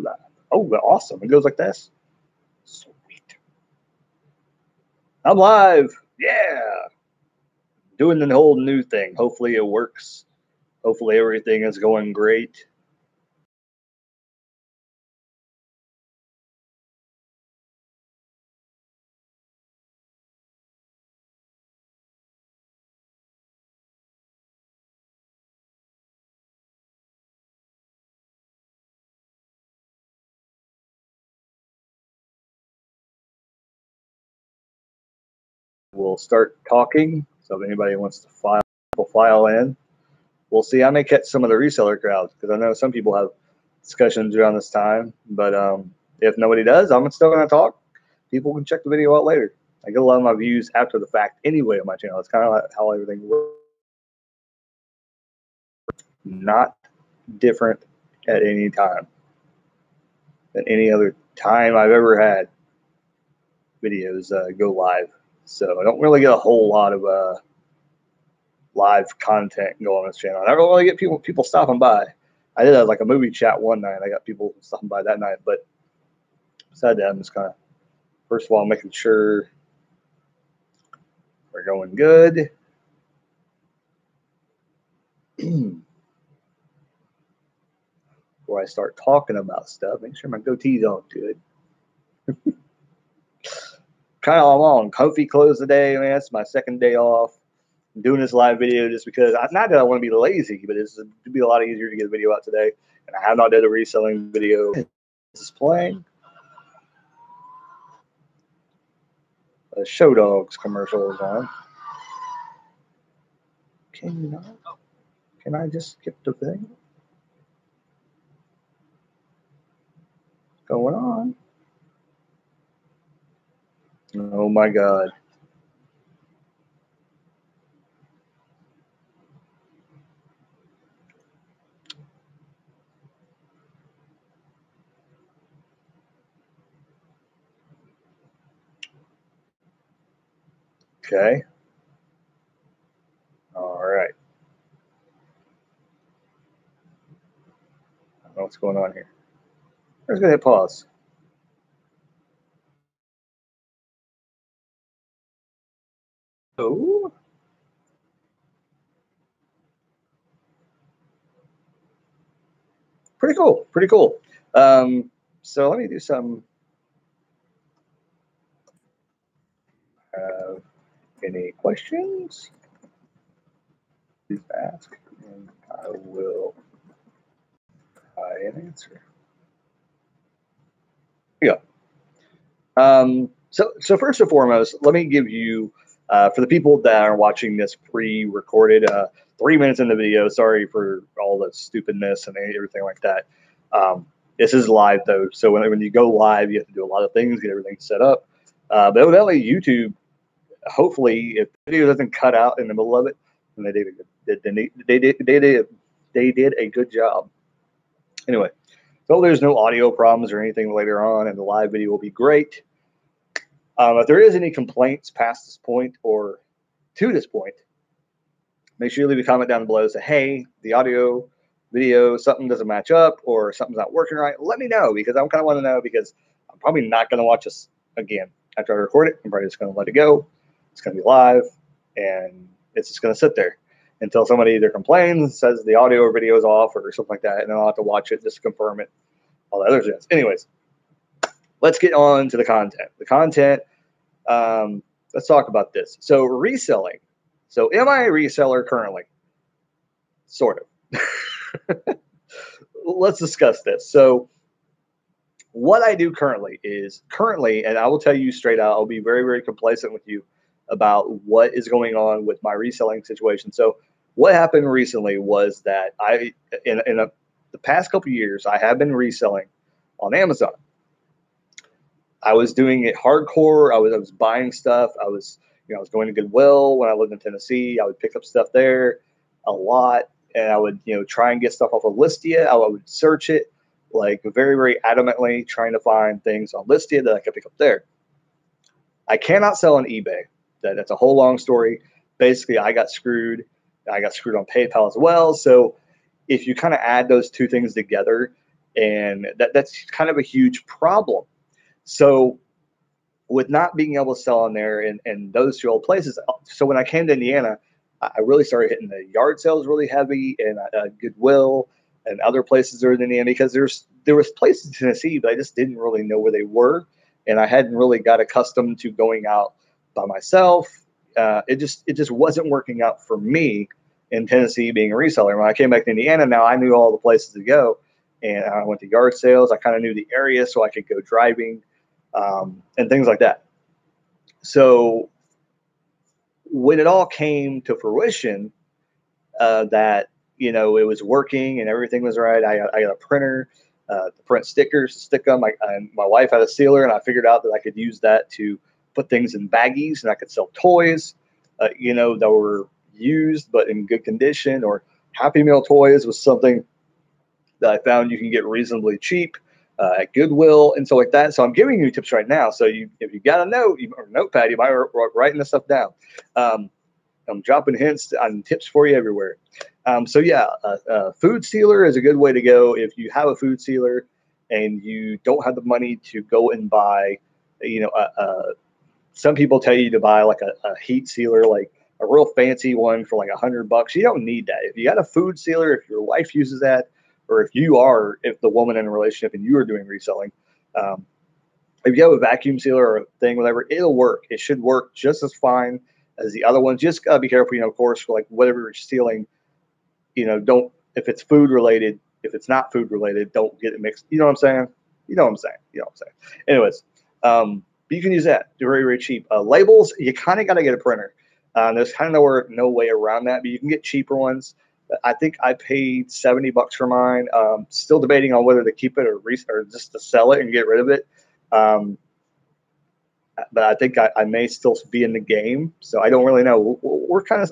live. Oh, awesome. It goes like this. Sweet. I'm live. Yeah. Doing the whole new thing. Hopefully it works. Hopefully everything is going great. We'll start talking. So if anybody wants to file in, we'll see. I may catch some of the reseller crowds because I know some people have discussions around this time. But if nobody does, I'm still going to talk. People can check the video out later. I get a lot of my views after the fact anyway on my channel. It's kind of like how everything works. Not different at any time than any other time I've ever had videos go live. So I don't really get a whole lot of live content going on this channel. I don't really get people stopping by. I did like a movie chat one night. I got people stopping by that night, but besides that, I'm just kind of, first of all, making sure we're going good. Before I start talking about stuff, make sure my goatee's on good. Kind of long, comfy close of the day. Man, it's my second day off. I'm doing this live video just because, not that I want to be lazy, but it's to be a lot easier to get a video out today. And I have not done a reselling video. This is playing. A Show Dogs commercial is on. Can you not? Can I just skip the thing? What's going on? Oh my God. Okay. All right. I don't know what's going on here. I'm just going to hit pause. Oh. Pretty cool. Pretty cool. So let me do some. Any questions? Please ask, and I will try and answer. Here you go. So first and foremost, let me give you, for the people that are watching this pre-recorded, 3 minutes in the video. Sorry for all the stupidness and everything like that. This is live though, so when you go live, you have to do a lot of things, get everything set up. But evidently, YouTube, hopefully, if the video doesn't cut out in the middle of it, then they did a good job. Anyway, so there's no audio problems or anything later on, and the live video will be great. If there is any complaints past this point or to this point, make sure you leave a comment down below. Say, hey, the audio, video, something doesn't match up or something's not working right. Let me know, because I kind of want to know, because I'm probably not going to watch this again. After I record it, I'm probably just going to let it go. It's going to be live, and it's just going to sit there until somebody either complains, says the audio or video is off or something like that, and then I'll have to watch it just to confirm it. All the other things. Anyways, let's get on to the content. The content, let's talk about this. So reselling. So am I a reseller currently? Sort of. Let's discuss this. So what I do currently, and I will tell you straight out, I'll be very, very complacent with you about what is going on with my reselling situation. So what happened recently was that the past couple of years, I have been reselling on Amazon. I was doing it hardcore. I was buying stuff. I was going to Goodwill when I lived in Tennessee. I would pick up stuff there a lot, and I would, try and get stuff off of Listia. I would search it like very, very adamantly, trying to find things on Listia that I could pick up there. I cannot sell on eBay. That's a whole long story. Basically, I got screwed. I got screwed on PayPal as well. So if you kind of add those two things together, And that's kind of a huge problem. So with not being able to sell on there and those two old places, so when I came to Indiana, I really started hitting the yard sales really heavy, and Goodwill and other places in Indiana, because there was places in Tennessee, but I just didn't really know where they were, and I hadn't really got accustomed to going out by myself. It just wasn't working out for me in Tennessee being a reseller. When I came back to Indiana, now I knew all the places to go, and I went to yard sales. I kind of knew the area, so I could go driving, and things like that. So when it all came to fruition, that it was working and everything was right, I got a printer to print stickers to stick them. My wife had a sealer, and I figured out that I could use that to put things in baggies, and I could sell toys, that were used but in good condition, or Happy Meal toys was something that I found you can get reasonably cheap at Goodwill and stuff like that. So I'm giving you tips right now. So if you got a note or a notepad, you might writing this stuff down. I'm dropping hints on tips for you everywhere. So yeah, food sealer is a good way to go if you have a food sealer and you don't have the money to go and buy. Some people tell you to buy like a heat sealer, like a real fancy one for like $100. You don't need that. If you got a food sealer, if your wife uses that, or if the woman in a relationship and you are doing reselling, um, if you have a vacuum sealer or a thing, whatever, it'll work. It should work just as fine as the other ones. Just gotta be careful, of course, for like whatever you're stealing. Don't, if it's food related, if it's not food related, don't get it mixed. You know what I'm saying? You know what I'm saying? You know what I'm saying? Anyways, but you can use that. They're very, very cheap. Labels, you kind of got to get a printer. There's kind of no way around that, but you can get cheaper ones. I think I paid $70 for mine. Still debating on whether to keep it or just to sell it and get rid of it. But I think I may still be in the game, so I don't really know.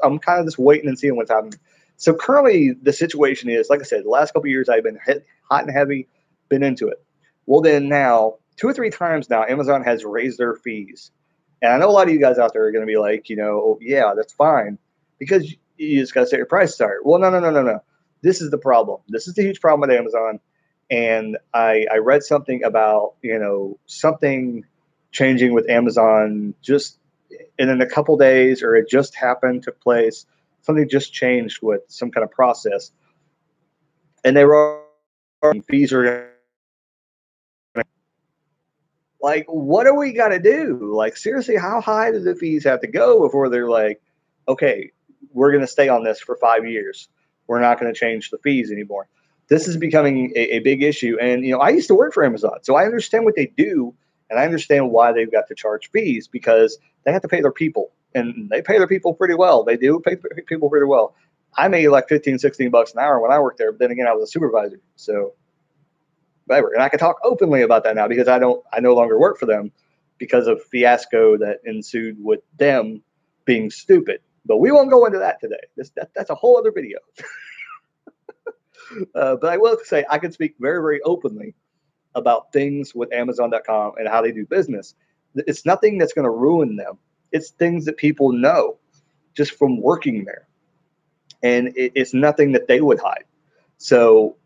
I'm kind of just waiting and seeing what's happening. So currently, the situation is, like I said, the last couple of years I've been hit hot and heavy, been into it. Well, then now 2 or 3 times now, Amazon has raised their fees, and I know a lot of you guys out there are going to be like, oh, yeah, that's fine, because you just got to set your prices higher. Well, no. This is the problem. This is the huge problem with Amazon, and I read something about something changing with Amazon just in a couple days, or it just happened, took place. Something just changed with some kind of process, and they were fees are like, what do we got to do? Like, seriously, how high do the fees have to go before they're like, okay, we're going to stay on this for 5 years. We're not going to change the fees anymore. This is becoming a big issue. And, I used to work for Amazon, so I understand what they do, and I understand why they've got to charge fees, because they have to pay their people, and they pay their people pretty well. They do pay people pretty well. I made like $15-16 an hour when I worked there, but then again, I was a supervisor. So whatever. And I can talk openly about that now, because I no longer work for them because of fiasco that ensued with them being stupid. But we won't go into that today. That's a whole other video. But I will say I can speak very, very openly about things with Amazon.com and how they do business. It's nothing that's going to ruin them. It's things that people know just from working there. And it's nothing that they would hide. So,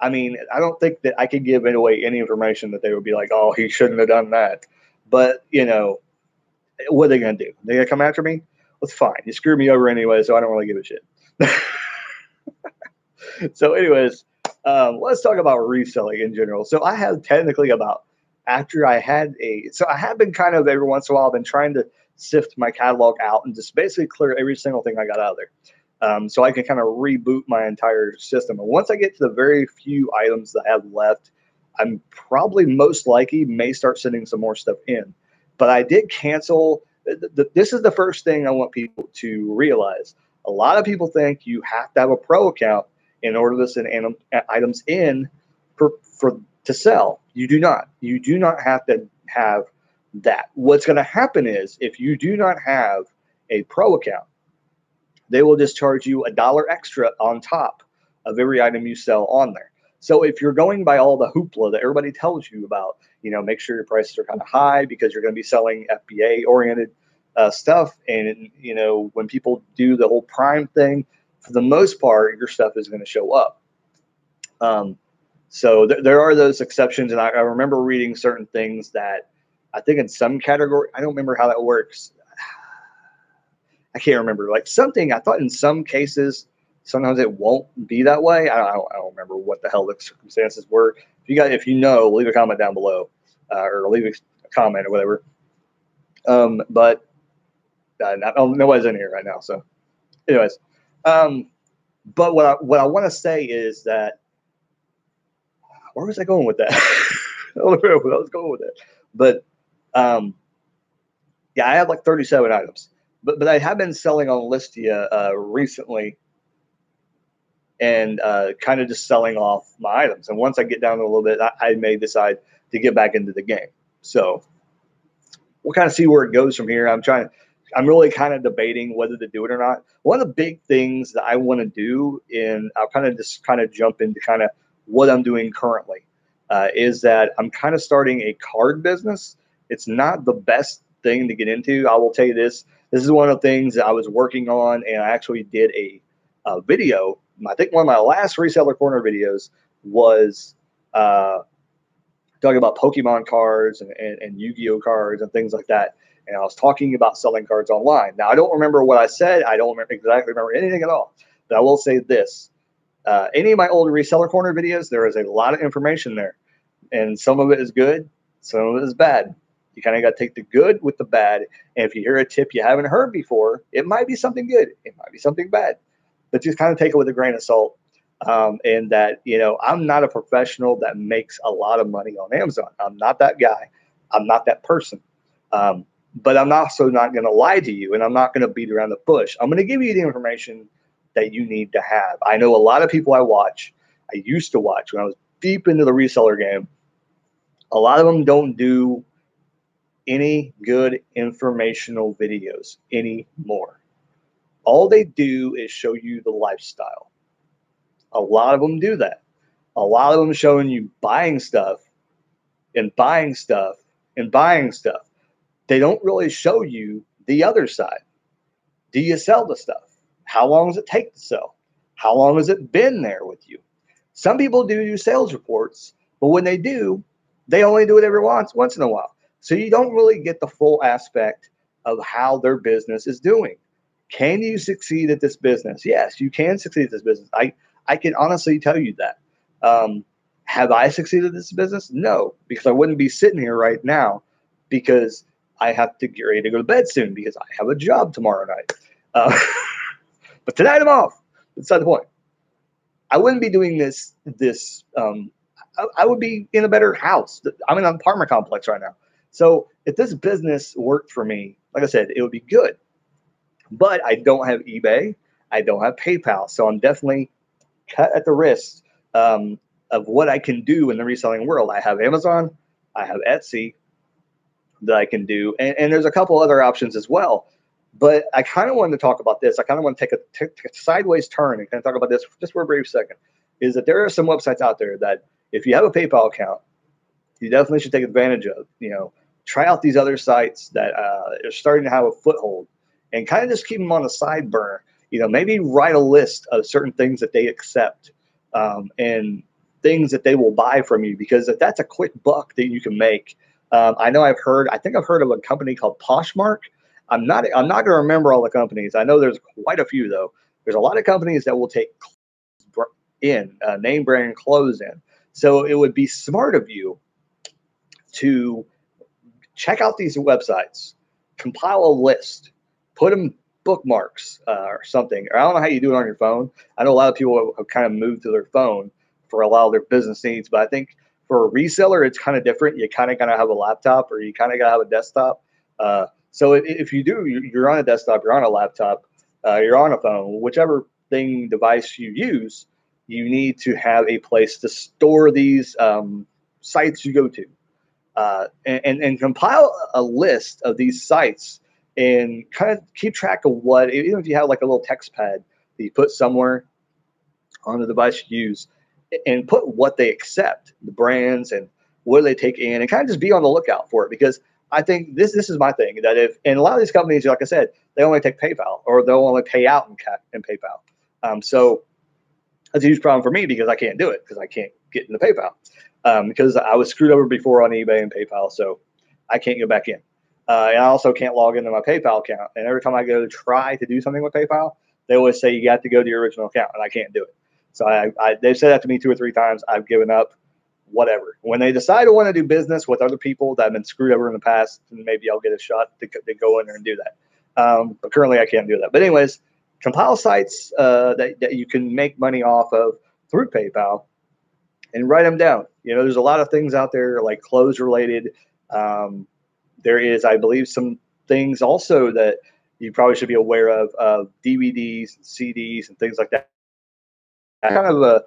I mean, I don't think that I could give away any information that they would be like, oh, he shouldn't have done that. But, what are they going to do? They going to come after me? Well, it's fine. You screwed me over anyway, so I don't really give a shit. So anyways, let's talk about reselling in general. So I have technically I have been kind of every once in a while, I've been trying to sift my catalog out and just basically clear every single thing I got out of there. So I can kind of reboot my entire system. And once I get to the very few items that I have left, I'm probably most likely may start sending some more stuff in. But I did cancel. This is the first thing I want people to realize. A lot of people think you have to have a pro account in order to send items in to sell. You do not. You do not have to have that. What's going to happen is, if you do not have a pro account, they will just charge you $1 extra on top of every item you sell on there. So if you're going by all the hoopla that everybody tells you about, make sure your prices are kind of high, because you're going to be selling FBA oriented stuff. And, when people do the whole Prime thing, for the most part, your stuff is going to show up. So there are those exceptions, and I remember reading certain things that I think in some category, I don't remember how that works. I can't remember. Like something I thought in some cases, sometimes it won't be that way. I don't remember what the hell the circumstances were. If you know, leave a comment down below, or leave a comment or whatever. But nobody's in here right now. So, anyways, but what I want to say is that, where was I going with that? I don't know where I was going with it. But yeah, I have like 37 items. But I have been selling on Listia recently, and kind of just selling off my items. And once I get down to a little bit, I may decide to get back into the game. So we'll kind of see where it goes from here. I'm really kind of debating whether to do it or not. One of the big things that I want to do, and I'll kind of jump into kind of what I'm doing currently, is that I'm kind of starting a card business. It's not the best thing to get into. I will tell you this. This is one of the things that I was working on, and I actually did a video. I think one of my last Reseller Corner videos was talking about Pokemon cards and Yu-Gi-Oh cards and things like that. And I was talking about selling cards online. Now, I don't remember what I said. I don't exactly remember anything at all. But I will say this. Any of my old Reseller Corner videos, there is a lot of information there. And some of it is good. Some of it is bad. You kind of got to take the good with the bad. And if you hear a tip you haven't heard before, it might be something good. It might be something bad. But just kind of take it with a grain of salt. And that, I'm not a professional that makes a lot of money on Amazon. I'm not that guy. I'm not that person. But I'm also not going to lie to you, and I'm not going to beat around the bush. I'm going to give you the information that you need to have. I know a lot of people I used to watch when I was deep into the reseller game. A lot of them don't do any good informational videos anymore. All they do is show you the lifestyle. A lot of them do that. A lot of them showing you buying stuff and buying stuff and buying stuff. They don't really show you the other side. Do you sell the stuff? How long does it take to sell? How long has it been there with you? Some people do sales reports, but when they do, they only do it every once in a while. So you don't really get the full aspect of how their business is doing. Can you succeed at this business? Yes, you can succeed at this business. I can honestly tell you that. Have I succeeded at this business? No, because I wouldn't be sitting here right now, because I have to get ready to go to bed soon because I have a job tomorrow night. But tonight I'm off. That's not the point. I wouldn't be doing this. I would be in a better house. I'm in an apartment complex right now. So if this business worked for me, like I said, it would be good. But I don't have eBay. I don't have PayPal. So I'm definitely cut at the wrist of what I can do in the reselling world. I have Amazon. I have Etsy that I can do. And there's a couple other options as well. But I kind of wanted to talk about this. I kind of want to take a sideways turn and kind of talk about this just for a brief second. Is that there are some websites out there that if you have a PayPal account, you definitely should take advantage of. Try out these other sites that are starting to have a foothold, and kind of just keep them on the side burner. Maybe write a list of certain things that they accept, and things that they will buy from you, because if that's a quick buck that you can make. I think I've heard of a company called Poshmark. I'm not going to remember all the companies. I know there's quite a few though. There's a lot of companies that will take name brand clothes in. So it would be smart of you to check out these websites, compile a list, put them bookmarks or something. Or I don't know how you do it on your phone. I know a lot of people have kind of moved to their phone for a lot of their business needs, but I think for a reseller, it's kind of different. You kind of got to have a laptop, or you kind of got to have a desktop. So if you do, you're on a desktop, you're on a laptop, you're on a phone, whichever device you use, you need to have a place to store these sites you go to, and compile a list of these sites and kind of keep track of what, even if you have like a little text pad that you put somewhere on the device you use, and put what they accept, the brands, and what do they take in, and kind of just be on the lookout for it. Because I think this is my thing, that and a lot of these companies, like I said, they only take PayPal, or they'll only pay out in PayPal. So that's a huge problem for me, because I can't do it, because I can't get into PayPal because I was screwed over before on eBay and PayPal, so I can't go back in. And I also can't log into my PayPal account. And every time I go to try to do something with PayPal, they always say you got to go to your original account, and I can't do it. So they've said that to me 2 or 3 times. I've given up. Whatever. When they decide to want to do business with other people that have been screwed over in the past, then maybe I'll get a shot to go in there and do that. But currently, I can't do that. But anyways, compile sites that you can make money off of through PayPal and write them down. There's a lot of things out there like clothes related. There is, I believe, some things also that you probably should be aware of DVDs, CDs, and things like that. Kind of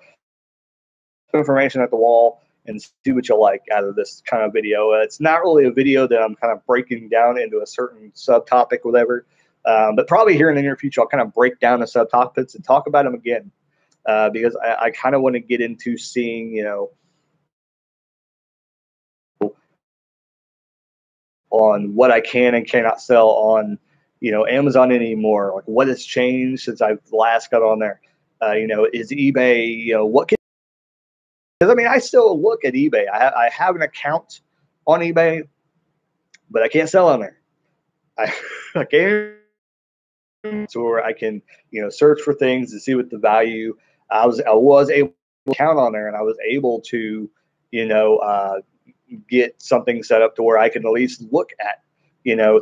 information at the wall and see what you like out of this kind of video. It's not really a video that I'm kind of breaking down into a certain subtopic, whatever. But probably here in the near future, I'll kind of break down the subtopics and talk about them again because I kind of want to get into seeing, on what I can and cannot sell on, Amazon anymore. Like what has changed since I've last got on there. Is eBay, what can, because I still look at eBay. I have an account on eBay, but I can't sell on there. I can't, so where I can, search for things and see what the value. I was able to count on there, and I was able to, get something set up to where I can at least look at,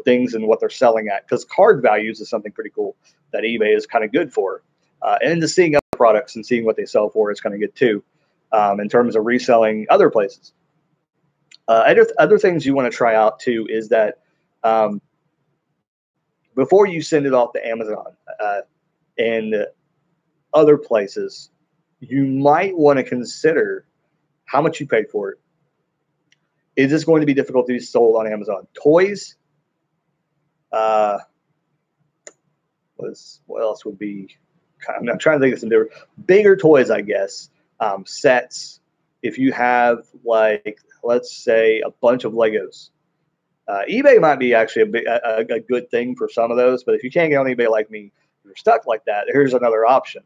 things and what they're selling at. Because card values is something pretty cool that eBay is kind of good for, and just seeing other products and seeing what they sell for is kind of good too, in terms of reselling other places. Other things you want to try out too is that. Before you send it off to Amazon and other places, you might want to consider how much you paid for it. Is this going to be difficult to be sold on Amazon? Toys. What else would be? I'm not trying to think of some different bigger toys, I guess. Sets. If you have let's say a bunch of Legos. eBay might be actually a good thing for some of those, but if you can't get on eBay like me, you're stuck like that. Here's another option.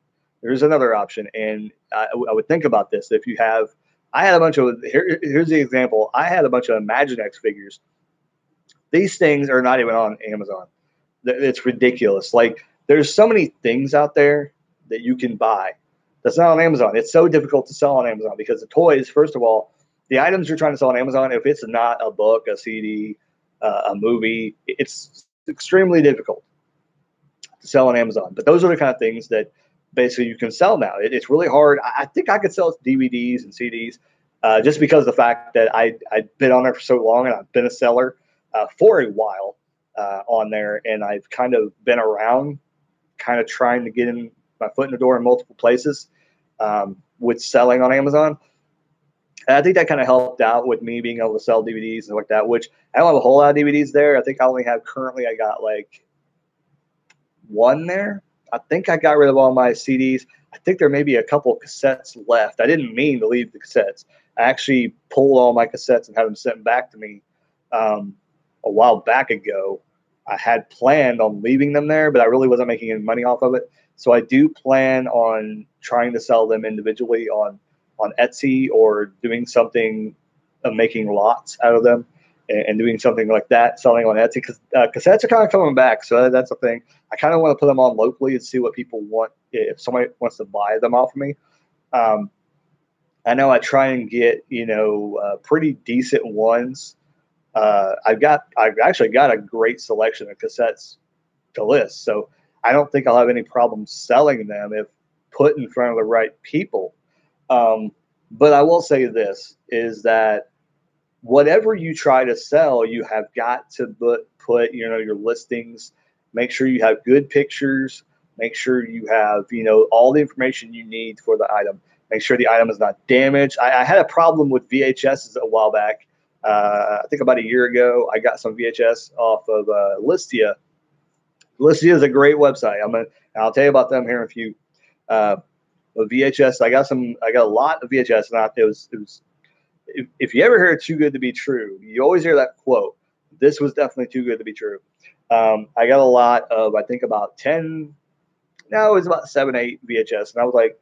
And I would think about this. If you have, I had a bunch of, here's the example. I had a bunch of Imaginext figures. These things are not even on Amazon. It's ridiculous. Like there's so many things out there that you can buy that's not on Amazon. It's so difficult to sell on Amazon because the toys, first of all, the items you're trying to sell on Amazon, if it's not a book, a CD, a movie, it's extremely difficult to sell on Amazon. But those are the kind of things that basically you can sell now. It's really hard. I think I could sell DVDs and CDs just because of the fact that I've been on there for so long and I've been a seller for a while on there. And I've kind of been around kind of trying to get in my foot in the door in multiple places with selling on Amazon. And I think that kind of helped out with me being able to sell DVDs and like that, which I don't have a whole lot of DVDs there. I think I only have currently, I got like one there. I think I got rid of all my CDs. I think there may be a couple of cassettes left. I didn't mean to leave the cassettes. I actually pulled all my cassettes and had them sent back to me a while back ago. I had planned on leaving them there, but I really wasn't making any money off of it. So I do plan on trying to sell them individually on Etsy or doing something, making lots out of them and doing something like that, selling on Etsy, because cassettes are kind of coming back. So that's the thing. I kind of want to put them on locally and see what people want, if somebody wants to buy them off of me. I know I try and get, pretty decent ones. I've actually got a great selection of cassettes to list. So I don't think I'll have any problem selling them if put in front of the right people. But I will say this is that whatever you try to sell, you have got to put your listings, make sure you have good pictures, make sure you have, all the information you need for the item, make sure the item is not damaged. I had a problem with VHSs a while back. I think about a year ago, I got some VHS off of Listia. Listia is a great website. I'll tell you about them here in a few. VHS, I got a lot of VHS, and it was if you ever hear too good to be true, you always hear that quote. This was definitely too good to be true. I got a lot of, I think about 10, no, it was about 7, 8 VHS. And I was like,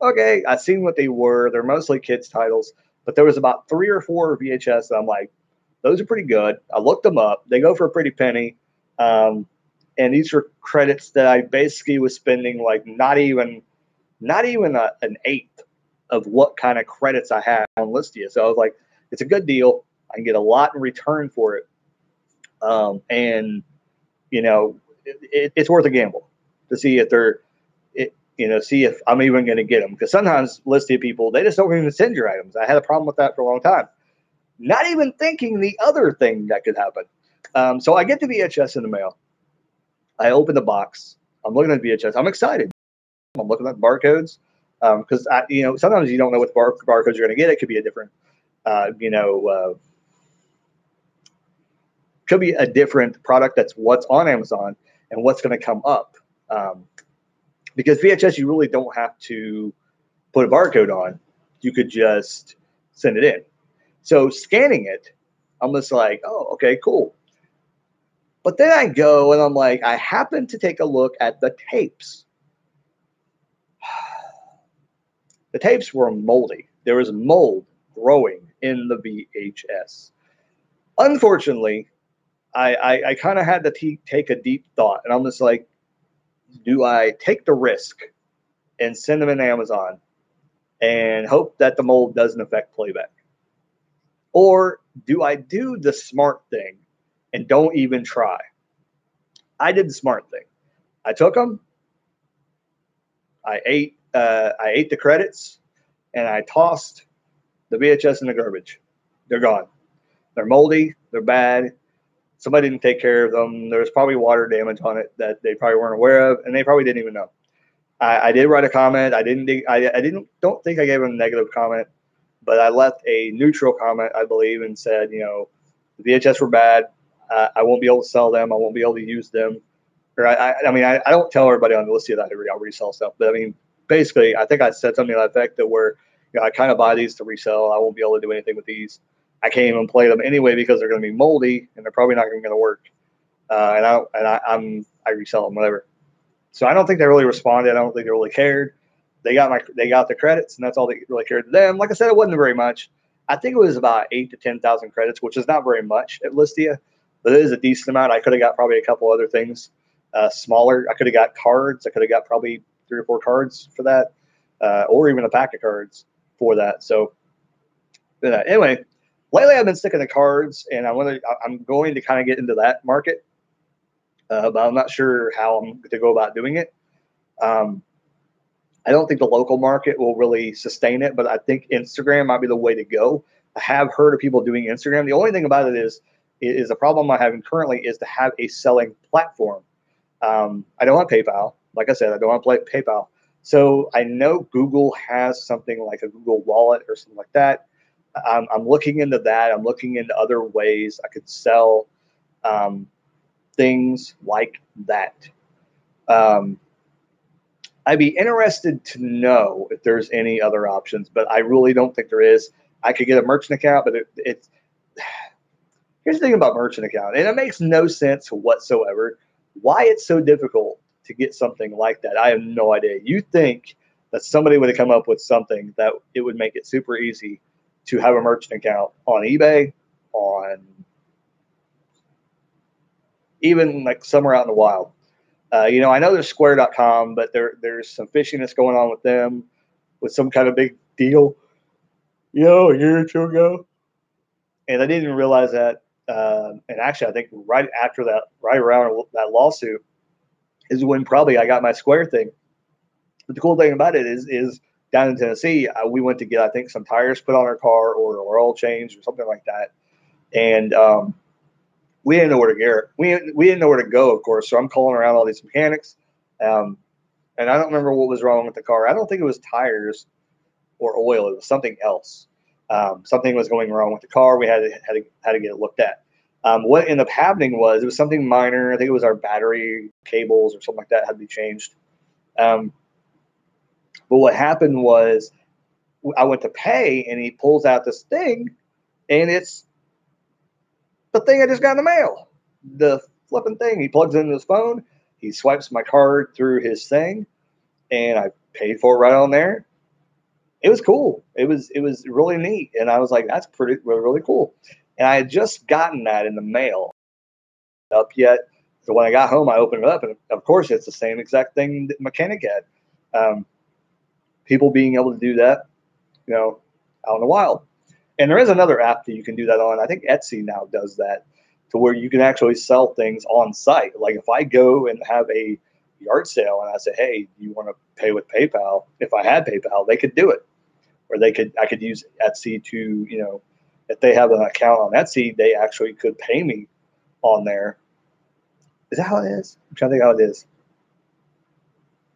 okay, I seen what they were. They're mostly kids titles, but there was about 3 or 4 VHS that I'm like, those are pretty good. I looked them up. They go for a pretty penny. Um, and these were credits that I basically was spending like not even an eighth of what kind of credits I had on Listia. So I was like, it's a good deal. I can get a lot in return for it. And it's worth a gamble to see if they're, see if I'm even going to get them. Because sometimes Listia people, they just don't even send your items. I had a problem with that for a long time. Not even thinking the other thing that could happen. So I get the VHS in the mail. I open the box. I'm looking at VHS. I'm excited. I'm looking at barcodes because sometimes you don't know what barcodes you're going to get. It could be a different, could be a different product that's what's on Amazon and what's going to come up. Because VHS, you really don't have to put a barcode on. You could just send it in. So scanning it, I'm just like, oh, okay, cool. But then I go and I'm like, I happen to take a look at the tapes. The tapes were moldy. There was mold growing in the VHS. Unfortunately, I kind of had to take a deep thought, and I'm just like, do I take the risk and send them in Amazon and hope that the mold doesn't affect playback? Or do I do the smart thing and don't even try? I did the smart thing. I took them. I ate the credits, and I tossed the VHS in the garbage. They're gone. They're moldy. They're bad. Somebody didn't take care of them. There was probably water damage on it that they probably weren't aware of, and they probably didn't even know. I did write a comment. I don't think I gave them a negative comment, but I left a neutral comment, I believe, and said, the VHS were bad. I won't be able to sell them. I won't be able to use them. Or I don't tell everybody on the list that I resell stuff, but I mean, basically, I think I said something to that effect that where I kind of buy these to resell. I won't be able to do anything with these. I can't even play them anyway because they're going to be moldy and they're probably not even going to work. I resell them, whatever. So I don't think they really responded. I don't think they really cared. They got the credits, and that's all they really cared to them. Like I said, it wasn't very much. I think it was about 8,000 to 10,000 credits, which is not very much at Listia, but it is a decent amount. I could have got probably a couple other things smaller. I could have got cards. I could have got probably 3 or 4 cards for that, or even a pack of cards for that. So anyway, lately I've been sticking to cards, and I'm going to kind of get into that market, but I'm not sure how I'm going to go about doing it. I don't think the local market will really sustain it, but I think Instagram might be the way to go. I have heard of people doing Instagram. The only thing about it is a problem I'm having currently is to have a selling platform. I don't want PayPal. Like I said, I don't want to play PayPal. So I know Google has something like a Google Wallet or something like that. I'm looking into that. I'm looking into other ways I could sell things like that. I'd be interested to know if there's any other options, but I really don't think there is. I could get a merchant account, but it's here's the thing about merchant account, and it makes no sense whatsoever. Why it's so difficult to get something like that, I have no idea. You think that somebody would have come up with something that it would make it super easy to have a merchant account on eBay, on even like somewhere out in the wild. I know there's Square.com, but there's some fishiness going on with them, with some kind of big deal, a year or two ago. And I didn't even realize that. And actually, I think right around that lawsuit, is when probably I got my Square thing. But the cool thing about it is down in Tennessee, we went to get, I think, some tires put on our car or oil changed or something like that. And we didn't know where to go. We didn't know where to go, of course. So I'm calling around all these mechanics. And I don't remember what was wrong with the car. I don't think it was tires or oil. It was something else. Something was going wrong with the car. We had to get it looked at. What ended up happening was it was something minor. I think it was our battery cables or something like that had to be changed. But what happened was I went to pay, and he pulls out this thing, and it's the thing I just got in the mail. The flipping thing. He plugs it into his phone. He swipes my card through his thing, and I paid for it right on there. it was cool. It was really neat, and I was like, that's pretty really, really cool. And I had just gotten that in the mail up yet. So when I got home, I opened it up, and of course, it's the same exact thing that mechanic had. Um, People being able to do that, out in the wild. And there is another app that you can do that on. I think Etsy now does that, to where you can actually sell things on site. Like if I go and have a yard sale and I say, hey, do you want to pay with PayPal? If I had PayPal, they could do it. Or I could use Etsy to, if they have an account on Etsy, they actually could pay me on there. Is that how it is? I'm trying to think how it is.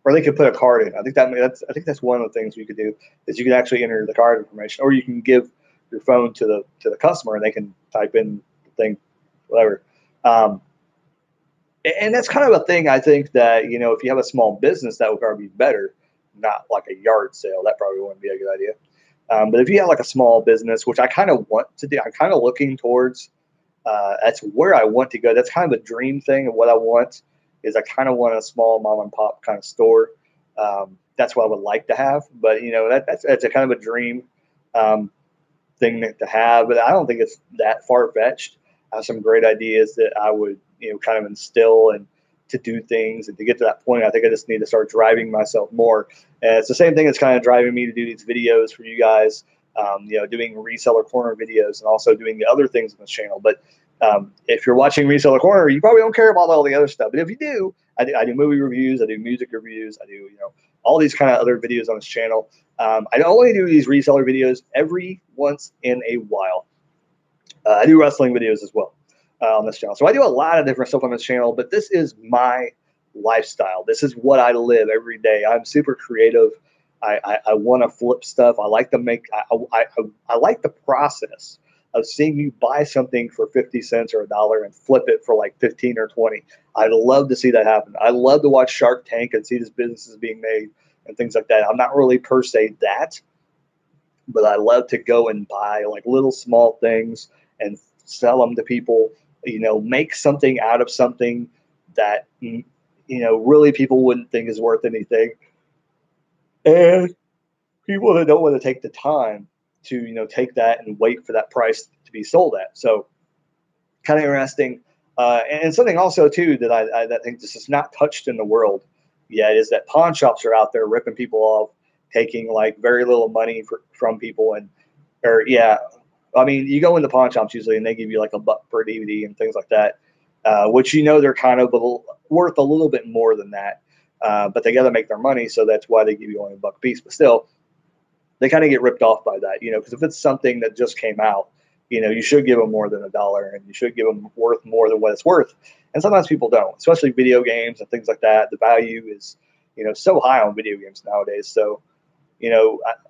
Or they could put a card in. I think that's one of the things we could do, is you can actually enter the card information, or you can give your phone to the customer and they can type in the thing, whatever. Um, and that's kind of a thing. I think that, if you have a small business, that would probably be better. Not like a yard sale. That probably wouldn't be a good idea. But if you have like a small business, which I kind of want to do, I'm kind of looking towards. That's where I want to go. That's kind of a dream thing of what I want. Is I kind of want a small mom and pop kind of store. That's what I would like to have. But that's a kind of a dream um, thing to have. But I don't think it's that far fetched. I have some great ideas that I would kind of instill and to do things, and to get to that point, I think I just need to start driving myself more. And it's the same thing that's kind of driving me to do these videos for you guys. Doing reseller corner videos and also doing the other things on this channel. But if you're watching Reseller Corner, you probably don't care about all the other stuff. But if you do, I do movie reviews, I do music reviews, I do all these kind of other videos on this channel. I only do these reseller videos every once in a while. I do wrestling videos as well on this channel. So I do a lot of different stuff on this channel, but this is my lifestyle. This is what I live every day. I'm super creative. I want to flip stuff. I like to make. I like the process of seeing you buy something for 50 cents or a dollar and flip it for like 15 or 20. I'd love to see that happen. I love to watch Shark Tank and see these businesses being made and things like that. I'm not really per se that, but I love to go and buy like little small things and sell them to people, make something out of something that, really people wouldn't think is worth anything. And people that don't want to take the time to, take that and wait for that price to be sold at. So kind of interesting. And something also too that I think this is not touched in the world yet is that pawn shops are out there ripping people off, taking like very little money from people. I mean, you go into pawn shops usually and they give you like $1 per DVD and things like that, which they're kind of worth a little bit more than that. But they got to make their money, so that's why they give you only $1 a piece. But still, they kind of get ripped off by that, because if it's something that just came out, you should give them more than $1, and you should give them worth more than what it's worth. And sometimes people don't, especially video games and things like that. The value is, so high on video games nowadays. So,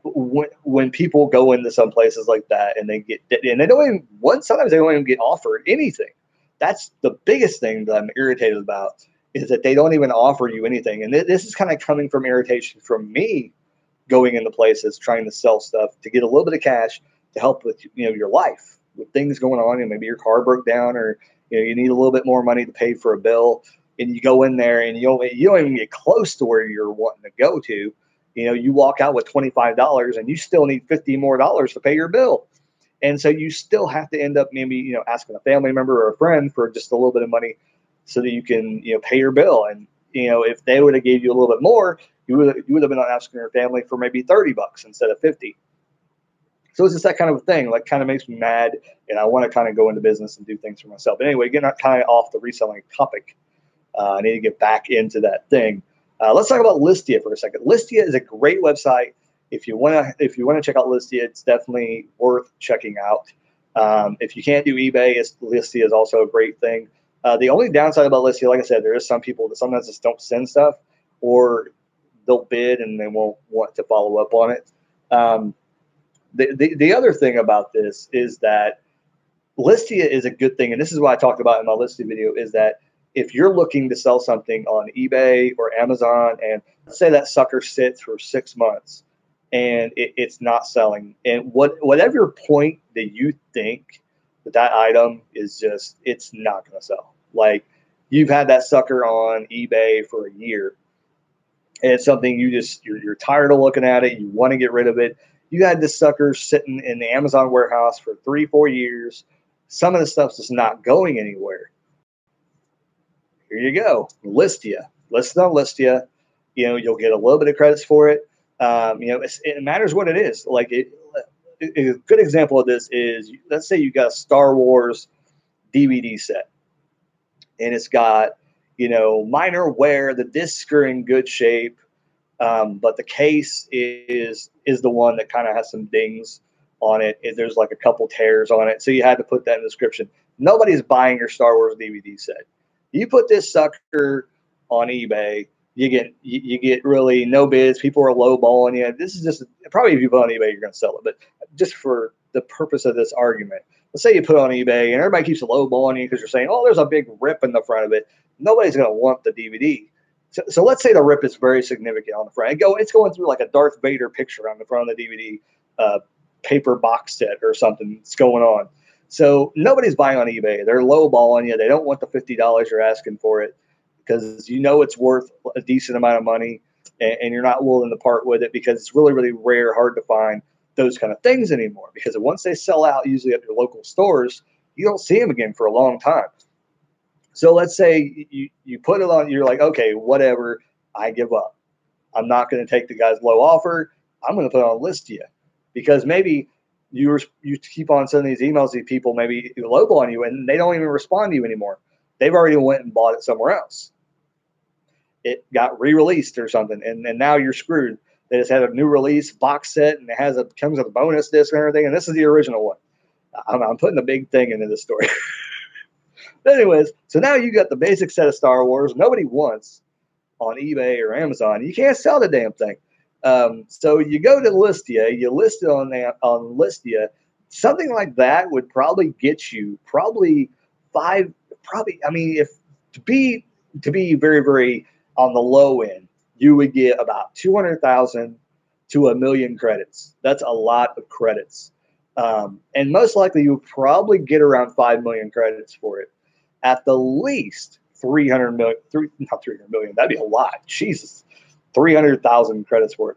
when people go into some places like that and they don't even, sometimes they don't even get offered anything. That's the biggest thing that I'm irritated about, is that they don't even offer you anything. And this is kind of coming from irritation from me going into places trying to sell stuff to get a little bit of cash to help with your life, with things going on, and maybe your car broke down, or you need a little bit more money to pay for a bill, and you go in there and you don't even get close to where you're wanting to go to. You walk out with $25 and you still need $50 more to pay your bill. And so you still have to end up maybe, asking a family member or a friend for just a little bit of money so that you can, pay your bill. And, if they would have gave you a little bit more, you would have been asking your family for maybe $30 instead of 50. So it's just that kind of a thing, like kind of makes me mad. And I want to kind of go into business and do things for myself. But anyway, getting kind of off the reselling topic, I need to get back into that thing. Let's talk about Listia for a second. Listia is a great website. If you want to check out Listia, it's definitely worth checking out. If you can't do eBay, Listia is also a great thing. The only downside about Listia, like I said, there is some people that sometimes just don't send stuff, or they'll bid and they won't want to follow up on it. The other thing about this is that Listia is a good thing, and this is what I talked about in my Listia video, is that if you're looking to sell something on eBay or Amazon, and let's say that sucker sits for 6 months and it's not selling, and whatever point that you think that item is just, it's not going to sell. Like, you've had that sucker on eBay for a year, and it's something you're tired of looking at it. You want to get rid of it. You had this sucker sitting in the Amazon warehouse for 3-4 years. Some of the stuff's just not going anywhere. Here you go. Listia. List on Listia. You'll get a little bit of credits for it. It matters what it is. Like a good example of this is, let's say you got a Star Wars DVD set, and it's got minor wear. The discs are in good shape, but the case is the one that kind of has some dings on it. There's like a couple tears on it, so you had to put that in the description. Nobody's buying your Star Wars DVD set. You put this sucker on eBay, you get really no bids. People are lowballing you. This is just probably, if you put on eBay, you're going to sell it. But just for the purpose of this argument, let's say you put it on eBay and everybody keeps lowballing you because you're saying, "Oh, there's a big rip in the front of it." Nobody's going to want the DVD. So let's say the rip is very significant on the front. It's going through like a Darth Vader picture on the front of the DVD paper box set or something that's going on. So nobody's buying on eBay. They're lowballing you. They don't want the $50 you're asking for it, because it's worth a decent amount of money, and you're not willing to part with it, because it's really, really rare, hard to find those kind of things anymore. Because once they sell out, usually at your local stores, you don't see them again for a long time. So let's say you put it on, you're like, okay, whatever, I give up. I'm not going to take the guy's low offer. I'm going to put it on Listia, because maybe you keep on sending these emails to people, maybe lowballing you, and they don't even respond to you anymore. They've already went and bought it somewhere else. It got re-released or something, and now you're screwed. They just had a new release box set, and it comes with a bonus disc and everything, and this is the original one. I'm putting a big thing into this story. But anyways, so now you got the basic set of Star Wars nobody wants on eBay or Amazon. You can't sell the damn thing. So you go to Listia, you list it on Listia. Something like that would probably get you if to be very, very on the low end, you would get about 200,000 to 1,000,000 credits. That's a lot of credits. And most likely you'll probably get around 5 million credits for it. At the least 300 million, not 300 million, that'd be a lot. Jesus, 300,000 credits for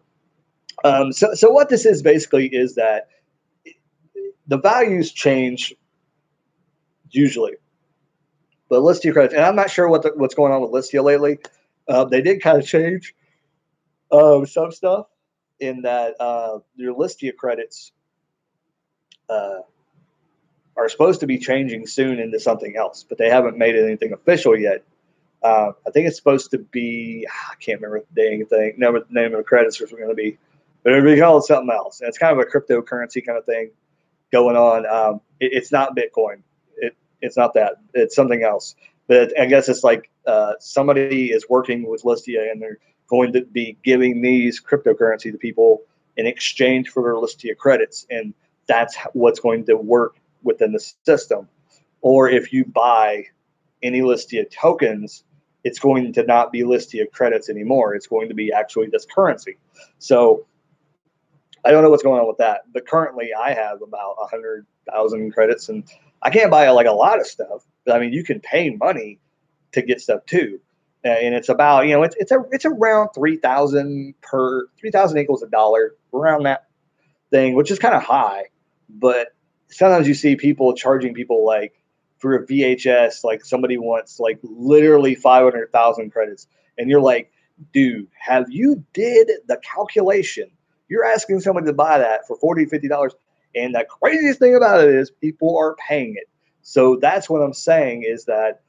it. So what this is basically is that the values change usually, but Listia credits, and I'm not sure what's going on with Listia lately. They did kind of change some stuff in that your Listia credits are supposed to be changing soon into something else, but they haven't made anything official yet. I think it's supposed to be, I can't remember the dang thing, never the name of the credits are going to be, but it'll be called something else. And it's kind of a cryptocurrency kind of thing going on. It's not Bitcoin. It's not that. It's something else. But I guess it's like somebody is working with Listia, and they're going to be giving these cryptocurrency to people in exchange for their Listia credits. And that's what's going to work within the system. Or if you buy any Listia tokens, it's going to not be Listia credits anymore. It's going to be actually this currency. So I don't know what's going on with that, but currently I have about 100,000 credits, and I can't buy like a lot of stuff. But I mean, you can pay money to get stuff too, and it's about it's around 3,000 per 3,000 equals $1, around that thing, which is kind of high. But sometimes you see people charging people like for a VHS, like somebody wants like literally 500,000 credits, and you're like, dude, have you did the calculation? You're asking somebody to buy that for $40, $50. And the craziest thing about it is people are paying it. So that's what I'm saying, is that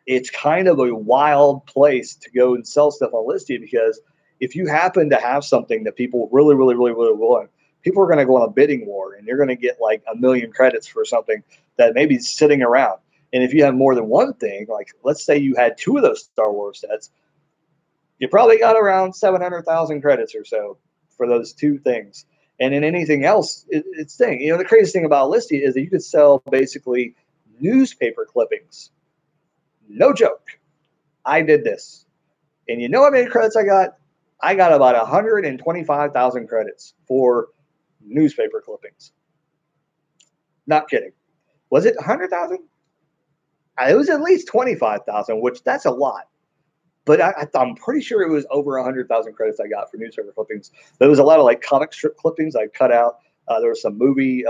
it's kind of a wild place to go and sell stuff on Listia, because if you happen to have something that people really, really, really, really want, people are going to go on a bidding war, and you're going to get like 1,000,000 credits for something that maybe is sitting around. And if you have more than one thing, like let's say you had 2 of those Star Wars sets, you probably got around 700,000 credits or so for those 2 things. And in anything else, it's thing. The craziest thing about Listia is that you could sell basically newspaper clippings. No joke. I did this. And you know how many credits I got? I got about 125,000 credits for newspaper clippings. Not kidding. Was it 100,000? It was at least 25,000, which that's a lot. but I'm pretty sure it was over 100,000 credits I got for newspaper clippings. There was a lot of like comic strip clippings I cut out. There was some movie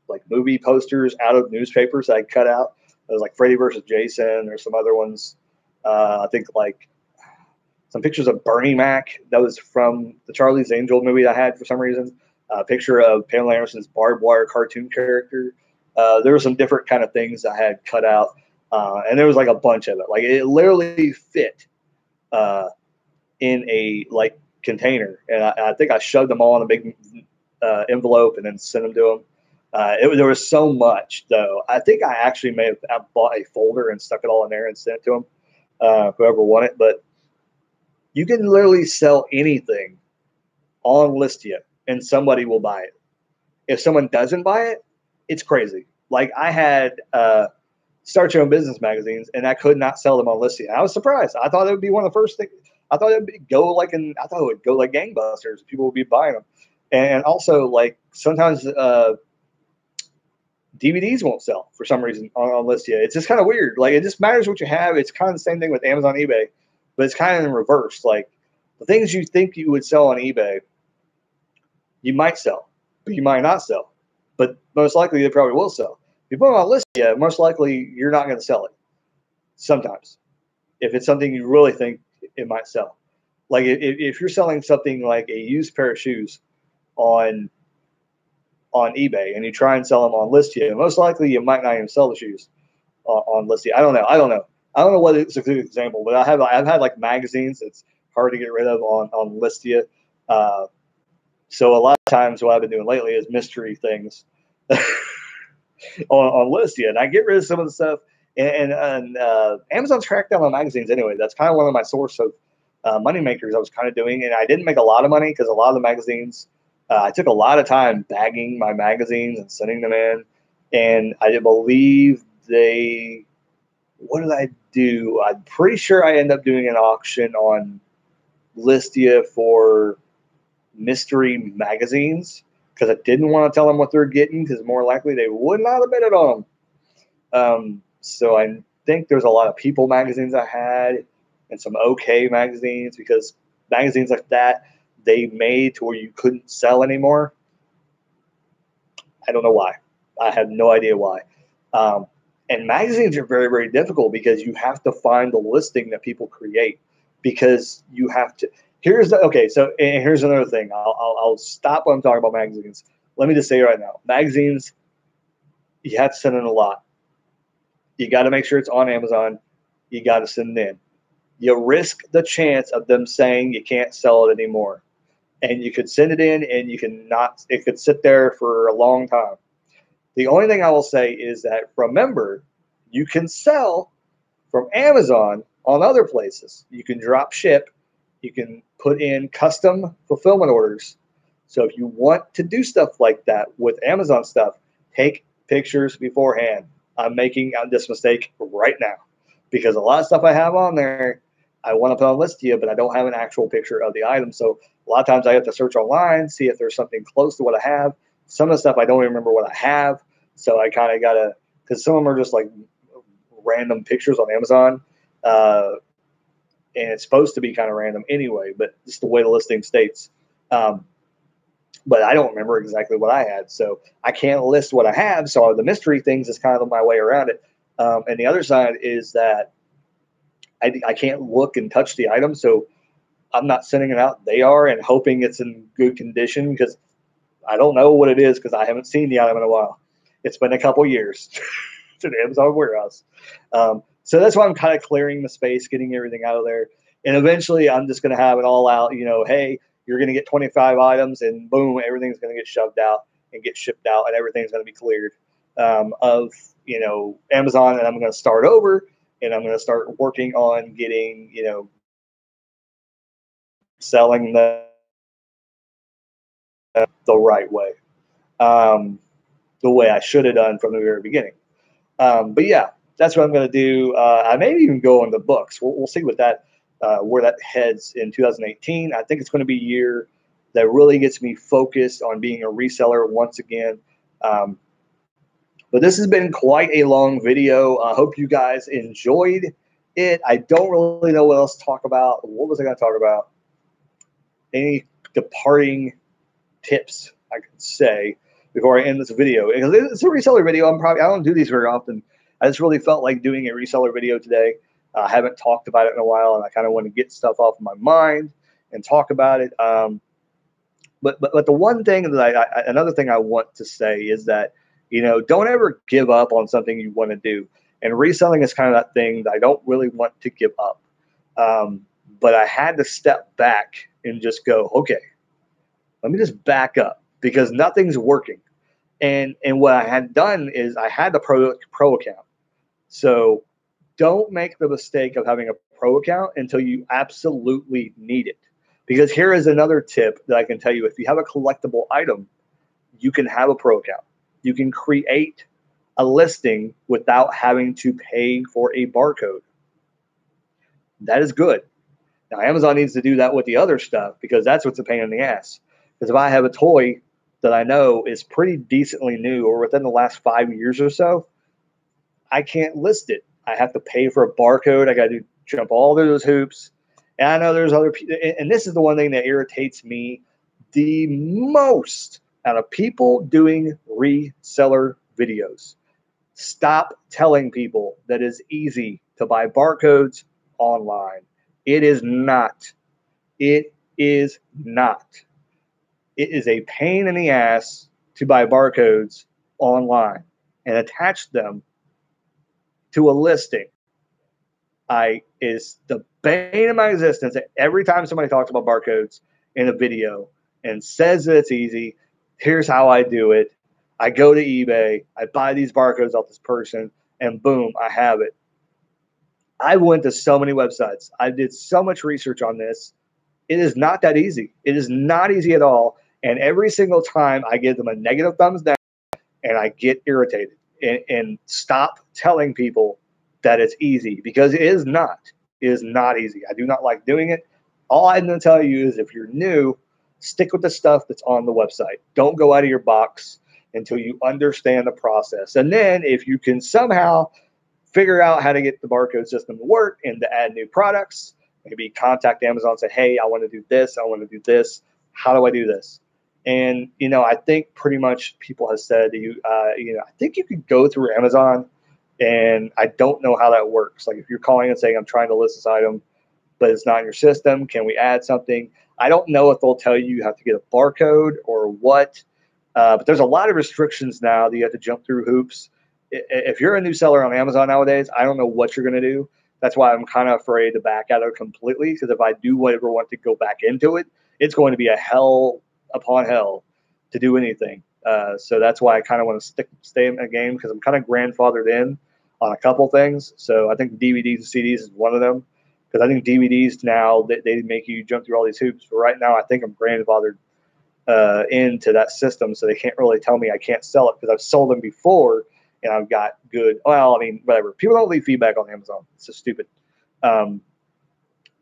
like movie posters out of newspapers I cut out. It was like Freddy versus Jason or some other ones. I think like some pictures of Bernie Mac. That was from the Charlie's Angel movie I had for some reason. A picture of Pamela Anderson's barbed wire cartoon character. There were some different kind of things I had cut out. And there was like a bunch of it. Like it literally fit in a like container. And I think I shoved them all in a big envelope and then sent them to them. There was so much, though. I think I actually may have bought a folder and stuck it all in there and sent it to them, whoever wanted it. But you can literally sell anything on Listia, and somebody will buy it. If someone doesn't buy it, it's crazy. Like I had Start Your Own Business magazines, and I could not sell them on Listia. I was surprised. I thought it would be one of the first things. I thought it would go like gangbusters. People would be buying them, and also like sometimes DVDs won't sell for some reason on Listia. It's just kind of weird. Like it just matters what you have. It's kind of the same thing with Amazon, eBay, but it's kind of in reverse. Like the things you think you would sell on eBay, you might sell, but you might not sell. But most likely they probably will sell. If you put them on Listia, most likely you're not going to sell it. Sometimes, if it's something you really think it might sell, like if you're selling something like a used pair of shoes on eBay and you try and sell them on Listia, most likely you might not even sell the shoes on Listia. I don't know what it's a good example, but I've had like magazines that's hard to get rid of on Listia. So a lot of times what I've been doing lately is mystery things on Listia, and I get rid of some of the stuff. And Amazon's cracked down on magazines anyway. That's kind of one of my source of money makers I was kind of doing, and I didn't make a lot of money because a lot of the magazines. I took a lot of time bagging my magazines and sending them in, and I believe what did I do? I'm pretty sure I ended up doing an auction on Listia for mystery magazines because I didn't want to tell them what they're getting because more likely they would not have bid on them. So I think there's a lot of People magazines I had and some OK magazines because magazines like that, they made to where you couldn't sell anymore. I don't know why. I have no idea why. And magazines are very, very difficult because you have to find the listing that people create because you have to. Here's another thing. I'll stop when I'm talking about magazines. Let me just say right now, magazines, you have to send in a lot. You got to make sure it's on Amazon. You got to send it in. You risk the chance of them saying you can't sell it anymore. And you could send it in and it could sit there for a long time. The only thing I will say is that remember, you can sell from Amazon on other places. You can drop ship. You can put in custom fulfillment orders. So if you want to do stuff like that with Amazon stuff, take pictures beforehand. I'm making this mistake right now because a lot of stuff I have on there, I want to put on Listia, but I don't have an actual picture of the item. So a lot of times I have to search online, see if there's something close to what I have. Some of the stuff I don't even remember what I have. So I kind of got to, because some of them are just like random pictures on Amazon. And it's supposed to be kind of random anyway, but just the way the listing states. But I don't remember exactly what I had. So I can't list what I have. So the mystery things is kind of my way around it. And the other side is that I can't look and touch the item. So I'm not sending it out. They are, and hoping it's in good condition because I don't know what it is because I haven't seen the item in a while. It's been a couple years to the Amazon warehouse. So that's why I'm kind of clearing the space, getting everything out of there. And eventually I'm just going to have it all out, hey, you're going to get 25 items and boom, everything's going to get shoved out and get shipped out and everything's going to be cleared of Amazon. And I'm going to start over and I'm going to start working on getting, selling the right way, the way I should have done from the very beginning. But yeah, that's what I'm going to do. I may even go on the books. We'll see what where that heads in 2018. I think it's going to be a year that really gets me focused on being a reseller once again. But this has been quite a long video. I hope you guys enjoyed it. I don't really know what else to talk about. What was I going to talk about? Any departing tips I could say before I end this video? Because it's a reseller video. I don't do these very often. I just really felt like doing a reseller video today. I haven't talked about it in a while, and I kind of want to get stuff off of my mind and talk about it. But the one thing that another thing I want to say is that, don't ever give up on something you want to do. And reselling is kind of that thing that I don't really want to give up. But I had to step back and just go, okay, let me just back up because nothing's working. And what I had done is I had the pro account. So don't make the mistake of having a pro account until you absolutely need it. Because here is another tip that I can tell you. If you have a collectible item, you can have a pro account. You can create a listing without having to pay for a barcode. That is good. Now, Amazon needs to do that with the other stuff because that's what's a pain in the ass. Because if I have a toy that I know is pretty decently new or within the last 5 years or so, I can't list it. I have to pay for a barcode. I got to jump all those hoops. And I know there's other people. And this is the one thing that irritates me the most out of people doing reseller videos. Stop telling people that it's easy to buy barcodes online. It is not. It is not. It is a pain in the ass to buy barcodes online and attach them to a listing. Is the bane of my existence. Every time somebody talks about barcodes in a video and says that it's easy, here's how I do it. I go to eBay, I buy these barcodes off this person, and boom, I have it. I went to so many websites. I did so much research on this. It is not that easy. It is not easy at all. And every single time I give them a negative thumbs down and I get irritated and stop telling people that it's easy because it is not. It is not easy. I do not like doing it. All I'm going to tell you is if you're new, stick with the stuff that's on the website. Don't go out of your box until you understand the process. And then if you can somehow figure out how to get the barcode system to work and to add new products, maybe contact Amazon and say, hey, I want to do this. I want to do this. How do I do this? And, I think pretty much people have said that I think you could go through Amazon, and I don't know how that works. Like if you're calling and saying, I'm trying to list this item, but it's not in your system, can we add something? I don't know if they'll tell you have to get a barcode or what, but there's a lot of restrictions now that you have to jump through hoops. If you're a new seller on Amazon nowadays, I don't know what you're going to do. That's why I'm kind of afraid to back out of it completely, because if I do ever want to go back into it, it's going to be a hell upon hell to do anything. So that's why I kind of want to stay in the game, because I'm kind of grandfathered in on a couple things. So I think DVDs and CDs is one of them, because I think DVDs now they make you jump through all these hoops. But right now I think I'm grandfathered into that system, so they can't really tell me I can't sell it because I've sold them before and I've got good. Well, I mean, whatever. People don't leave feedback on Amazon. It's just stupid. Yeah.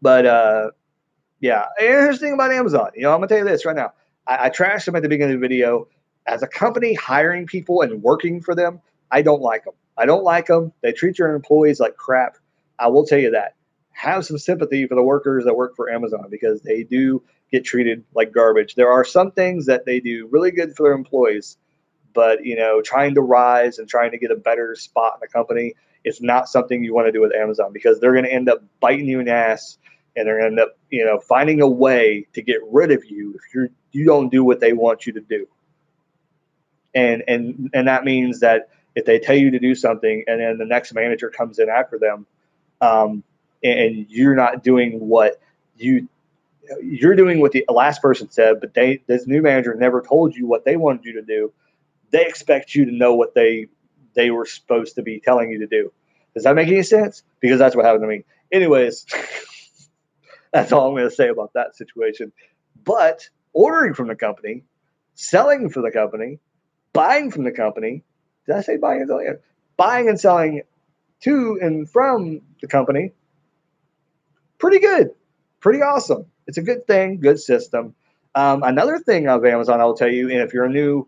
And here's the thing about Amazon. I'm gonna tell you this right now. I trashed them at the beginning of the video. As a company hiring people and working for them, I don't like them. I don't like them. They treat your employees like crap. I will tell you that. Have some sympathy for the workers that work for Amazon, because they do get treated like garbage. There are some things that they do really good for their employees, but trying to rise and trying to get a better spot in the company is not something you want to do with Amazon, because they're going to end up biting you in the ass, and they're going to end up finding a way to get rid of you if you don't do what they want you to do. And that means that if they tell you to do something and then the next manager comes in after them, and you're not doing what you're doing what the last person said, but this new manager never told you what they wanted you to do, they expect you to know what they were supposed to be telling you to do. Does that make any sense? Because that's what happened to me. Anyways, that's all I'm going to say about that situation. But ordering from the company, selling for the company, buying from the company. Did I say buying and selling? Buying and selling to and from the company. Pretty good. Pretty awesome. It's a good thing, good system. Another thing of Amazon, I'll tell you, and if you're a new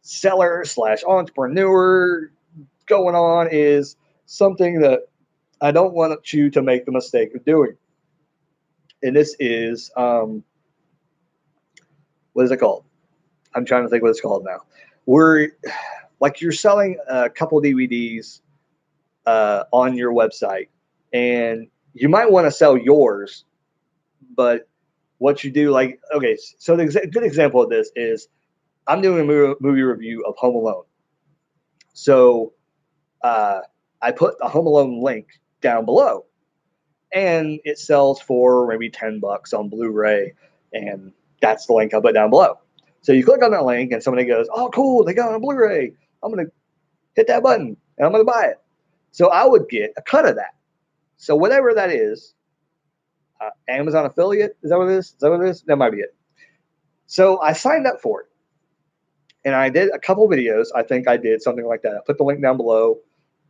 seller / entrepreneur going on, is something that I don't want you to make the mistake of doing. And this is, what is it called? I'm trying to think what it's called now. We're like you're selling a couple DVDs on your website, and you might want to sell yours, but what you do, like, okay, so the good example of this is I'm doing a movie review of Home Alone. So I put the Home Alone link down below, and it sells for maybe $10 on Blu-ray, and that's the link I put down below. So you click on that link, and somebody goes, "Oh, cool, they got it on Blu-ray. I'm gonna hit that button, and I'm gonna buy it." So I would get a cut of that. So whatever that is, Amazon affiliate, is that what it is? Is that what it is? That might be it. So I signed up for it, and I did a couple videos. I think I did something like that. I put the link down below.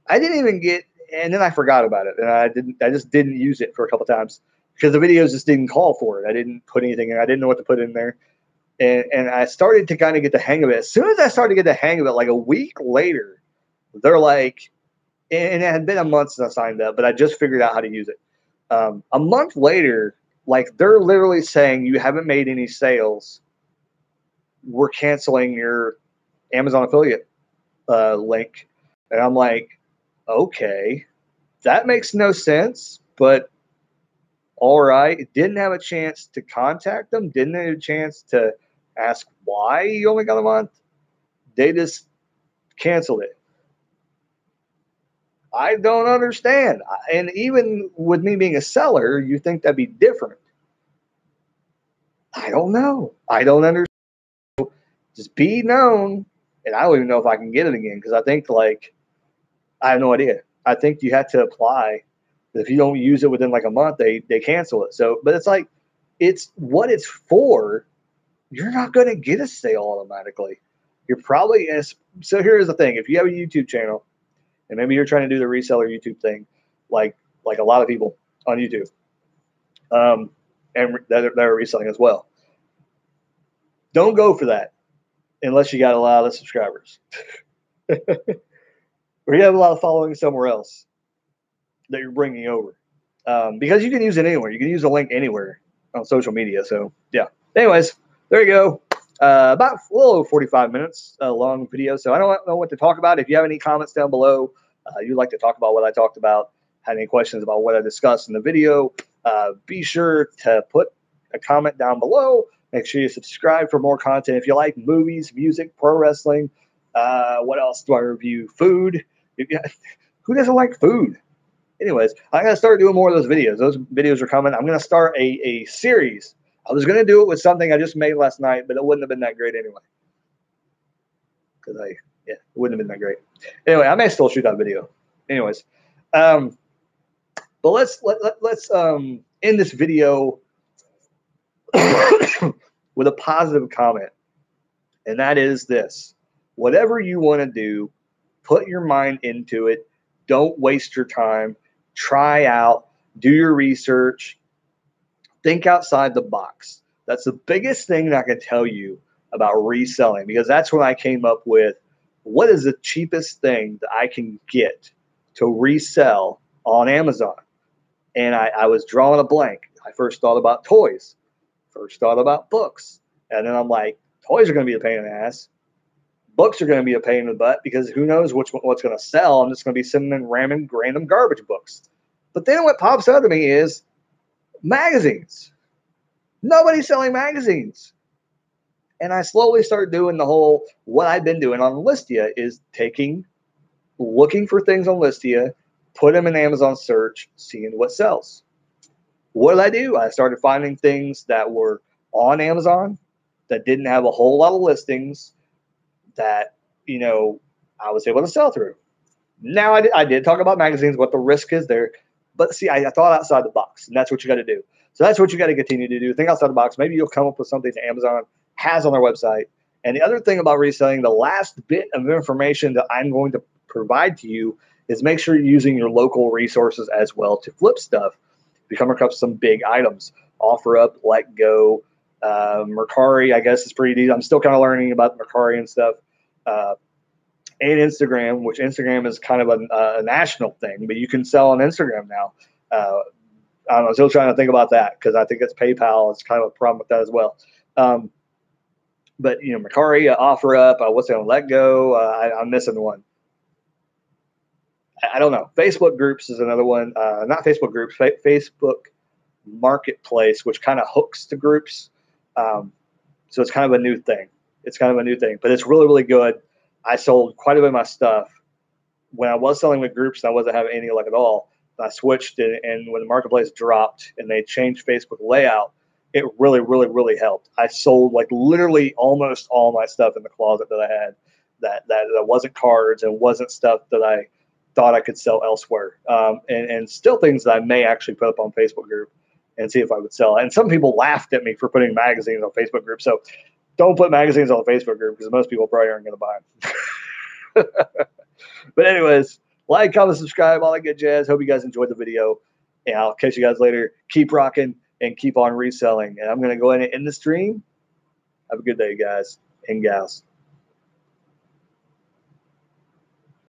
I didn't even get, and then I forgot about it, and I just didn't use it for a couple times because the videos just didn't call for it. I didn't put anything in. I didn't know what to put in there, and I started to kind of get the hang of it. As soon as I started to get the hang of it, like a week later, they're like, and it had been a month since I signed up, but I just figured out how to use it. A month later, like they're literally saying you haven't made any sales. We're canceling your Amazon affiliate link, and I'm like, okay, that makes no sense, but all right. Didn't have a chance to contact them. Didn't have a chance to ask why you only got a month. They just canceled it. I don't understand. And even with me being a seller, you think that'd be different. I don't know. I don't understand. Just be known. And I don't even know if I can get it again because I think, like, I have no idea. I think you have to apply. If you don't use it within like a month, they cancel it. So, but it's like, it's what it's for. You're not going to get a sale automatically. You're probably, so here's the thing. If you have a YouTube channel and maybe you're trying to do the reseller YouTube thing, like a lot of people on YouTube, and that are reselling as well, don't go for that unless you got a lot of subscribers or you have a lot of following somewhere else that you're bringing over, because you can use it anywhere. You can use a link anywhere on social media. So yeah. Anyways, there you go. About a little over 45 minutes long video. So I don't know what to talk about. If you have any comments down below, you'd like to talk about what I talked about, had any questions about what I discussed in the video, be sure to put a comment down below. Make sure you subscribe for more content. If you like movies, music, pro wrestling, what else do I review? Food. Who doesn't like food? Anyways, I'm going to start doing more of those videos. Those videos are coming. I'm going to start a series. I was going to do it with something I just made last night, but it wouldn't have been that great anyway. Because it wouldn't have been that great. Anyway, I may still shoot that video. Anyways, but let's end this video with a positive comment, and that is this: whatever you want to do, put your mind into it. Don't waste your time. Try out. Do your research. Think outside the box. That's the biggest thing that I can tell you about reselling, because that's when I came up with what is the cheapest thing that I can get to resell on Amazon. And I was drawing a blank. I first thought about toys, first thought about books. And then I'm like, toys are going to be a pain in the ass. Books are going to be a pain in the butt because who knows what's going to sell. I'm just going to be sitting and ramming random garbage books. But then what pops out to me is magazines. Nobody's selling magazines. And I slowly started doing the whole, what I've been doing on Listia is looking for things on Listia, put them in Amazon search, seeing what sells. What did I do? I started finding things that were on Amazon that didn't have a whole lot of listings that, I was able to sell through. Now, I did talk about magazines, what the risk is there. But see, I thought outside the box, and that's what you got to do. So that's what you got to continue to do. Think outside the box. Maybe you'll come up with something that Amazon has on their website. And the other thing about reselling, the last bit of information that I'm going to provide to you is make sure you're using your local resources as well to flip stuff. If you come across some big items, OfferUp, Let Go, Mercari, I guess is pretty deep. I'm still kind of learning about Mercari and stuff. and Instagram, which Instagram is kind of a national thing, but you can sell on Instagram now. I'm still trying to think about that because I think it's PayPal. It's kind of a problem with that as well. But Mercari, OfferUp, what's it on Let Go? I'm missing one. I don't know. Facebook groups is another one. Not Facebook groups, Facebook Marketplace, which kind of hooks to groups. So it's kind of a new thing. But it's really, really good. I sold quite a bit of my stuff when I was selling with groups and I wasn't having any luck at all. I switched it, and when the marketplace dropped and they changed Facebook layout, it really, really, really helped. I sold like literally almost all my stuff in the closet that I had that wasn't cards and wasn't stuff that I thought I could sell elsewhere. And still things that I may actually put up on Facebook group and see if I would sell. And some people laughed at me for putting magazines on Facebook group. So don't put magazines on the Facebook group because most people probably aren't going to buy them. But anyways, like, comment, subscribe, all that good jazz. Hope you guys enjoyed the video. And I'll catch you guys later. Keep rocking and keep on reselling. And I'm going to go ahead and end the stream. Have a good day, guys and gals.